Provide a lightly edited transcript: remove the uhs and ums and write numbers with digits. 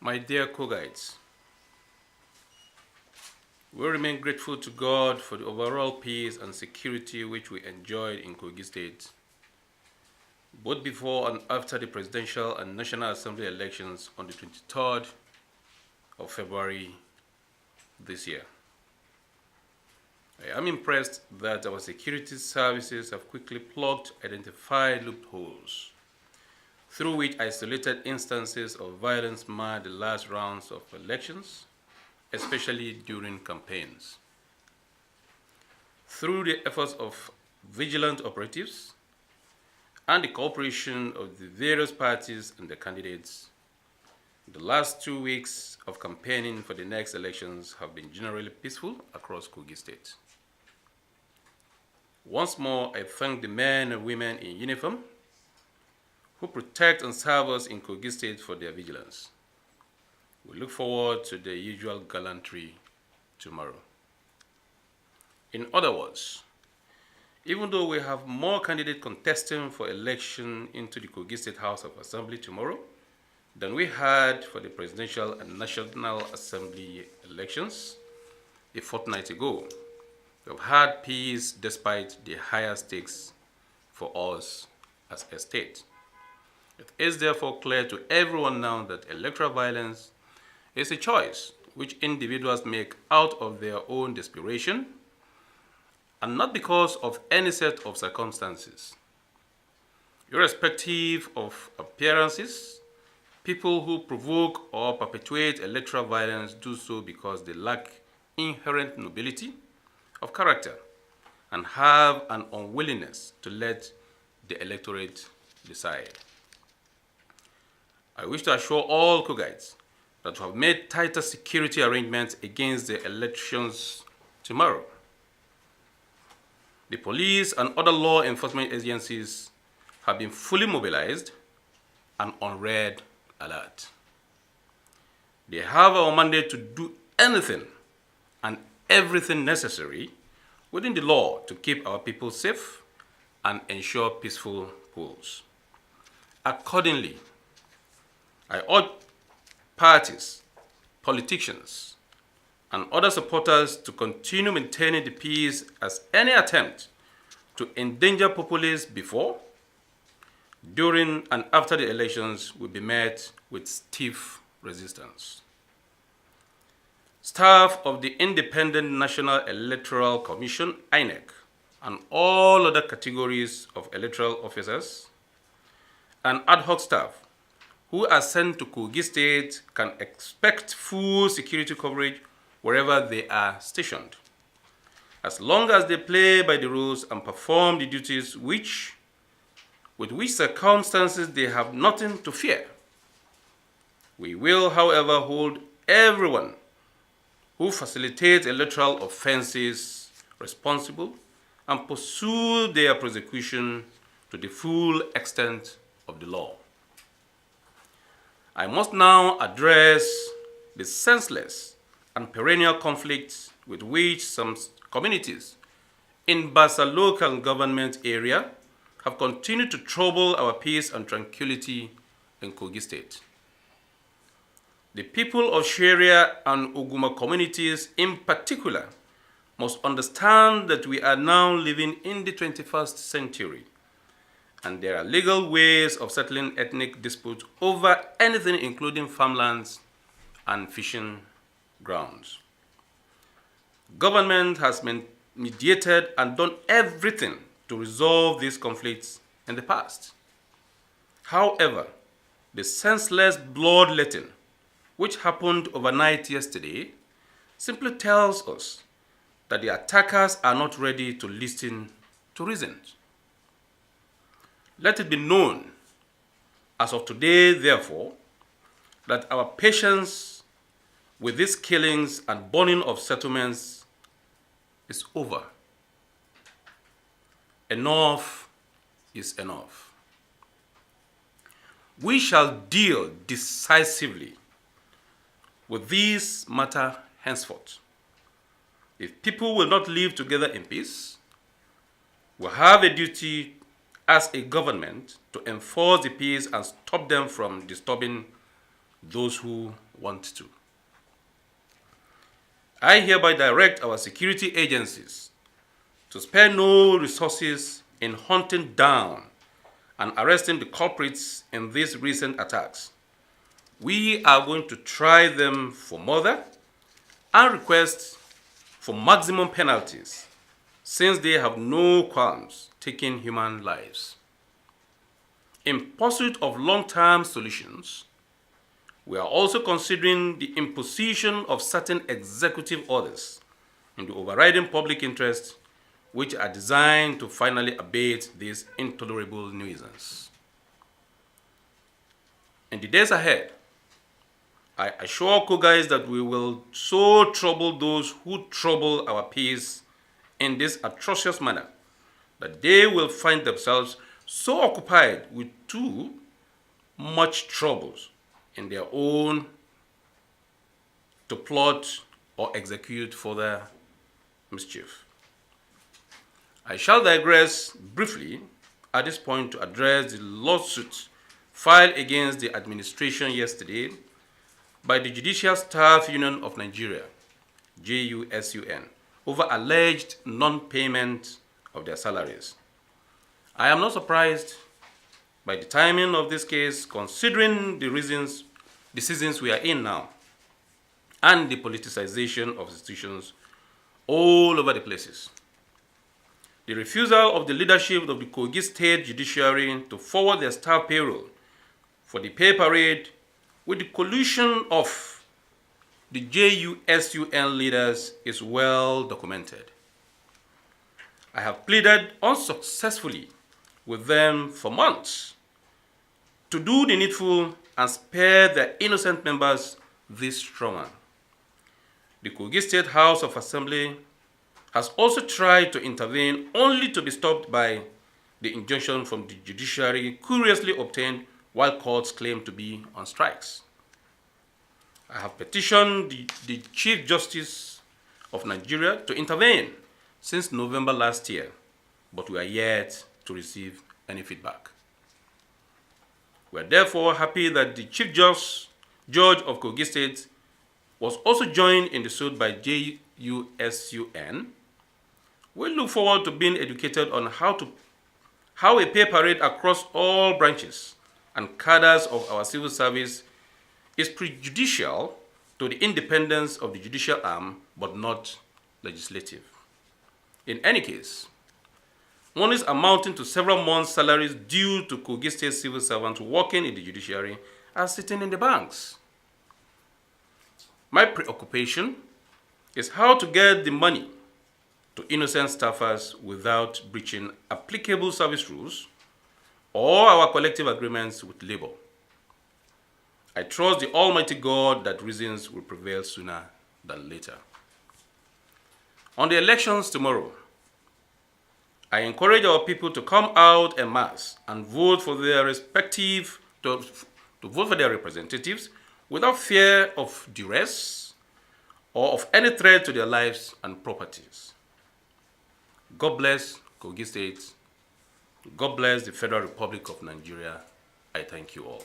My dear Kogites, we remain grateful to God for the overall peace and security which we enjoyed in Kogi State, both before and after the presidential and National Assembly elections on the 23rd of February this year. I am impressed that our security services have quickly plugged identified loopholes through which isolated instances of violence marred the last rounds of elections, especially during campaigns. Through the efforts of vigilant operatives and the cooperation of the various parties and their candidates, the last 2 weeks of campaigning for the next elections have been generally peaceful across Kogi State. Once more, I thank the men and women in uniform who protect and serve us in Kogi State for their vigilance. We look forward to the usual gallantry tomorrow. In other words, even though we have more candidates contesting for election into the Kogi State House of Assembly tomorrow than we had for the presidential and National Assembly elections a fortnight ago, we have had peace despite the higher stakes for us as a state. It is therefore clear to everyone now that electoral violence is a choice which individuals make out of their own desperation and not because of any set of circumstances. Irrespective of appearances, people who provoke or perpetuate electoral violence do so because they lack inherent nobility of character and have an unwillingness to let the electorate decide. I wish to assure all Kogites that we have made tighter security arrangements against the elections tomorrow. The police and other law enforcement agencies have been fully mobilized and on red alert. They have our mandate to do anything and everything necessary within the law to keep our people safe and ensure peaceful polls. Accordingly, I urge parties, politicians, and other supporters to continue maintaining the peace as any attempt to endanger populace before, during, and after the elections will be met with stiff resistance. Staff of the Independent National Electoral Commission, INEC, and all other categories of electoral officers and ad hoc staff who are sent to Kogi State can expect full security coverage wherever they are stationed, as long as they play by the rules and perform the duties with which circumstances they have nothing to fear. We will, however, hold everyone who facilitates electoral offenses responsible and pursue their prosecution to the full extent of the law. I must now address the senseless and perennial conflicts with which some communities in Basa local government area have continued to trouble our peace and tranquility in Kogi State. The people of Sharia and Uguma communities in particular must understand that we are now living in the 21st century and there are legal ways of settling ethnic disputes over anything including farmlands and fishing grounds. Government has mediated and done everything to resolve these conflicts in the past. However, the senseless bloodletting which happened overnight yesterday simply tells us that the attackers are not ready to listen to reason. Let it be known, as of today, therefore, that our patience with these killings and burning of settlements is over. Enough is enough. We shall deal decisively with this matter henceforth. If people will not live together in peace, we have a duty as a government to enforce the peace and stop them from disturbing those who want to. I hereby direct our security agencies to spare no resources in hunting down and arresting the culprits in these recent attacks. We are going to try them for murder and request for maximum penalties, since they have no qualms taking human lives. In pursuit of long-term solutions, we are also considering the imposition of certain executive orders in the overriding public interest, which are designed to finally abate this intolerable nuisance. In the days ahead, I assure Kogis that we will so trouble those who trouble our peace in this atrocious manner that they will find themselves so occupied with too much troubles in their own to plot or execute further mischief. I shall digress briefly at this point to address the lawsuit filed against the administration yesterday by the Judicial Staff Union of Nigeria, JUSUN, over alleged non-payment of their salaries. I am not surprised by the timing of this case, considering the seasons we are in now, and the politicization of institutions all over the places. The refusal of the leadership of the Kogi State Judiciary to forward their staff payroll for the pay parade with the collusion of the JUSUN leaders is well documented. I have pleaded unsuccessfully with them for months to do the needful and spare their innocent members this trauma. The Kogi State House of Assembly has also tried to intervene, only to be stopped by the injunction from the judiciary curiously obtained while courts claim to be on strikes. I have petitioned the Chief Justice of Nigeria to intervene since November last year, but we are yet to receive any feedback. We are therefore happy that the Chief Judge of Kogi State was also joined in the suit by JUSUN. We look forward to being educated on how a pay parade across all branches and cadres of our civil service is prejudicial to the independence of the judicial arm, but not legislative. In any case, monies amounting to several months' salaries due to Kogi State civil servants working in the judiciary are sitting in the banks. My preoccupation is how to get the money to innocent staffers without breaching applicable service rules or our collective agreements with labor. I trust the Almighty God that reasons will prevail sooner than later. On the elections tomorrow, I encourage our people to come out en masse and vote for their vote for their representatives without fear of duress or of any threat to their lives and properties. God bless Kogi State. God bless the Federal Republic of Nigeria. I thank you all.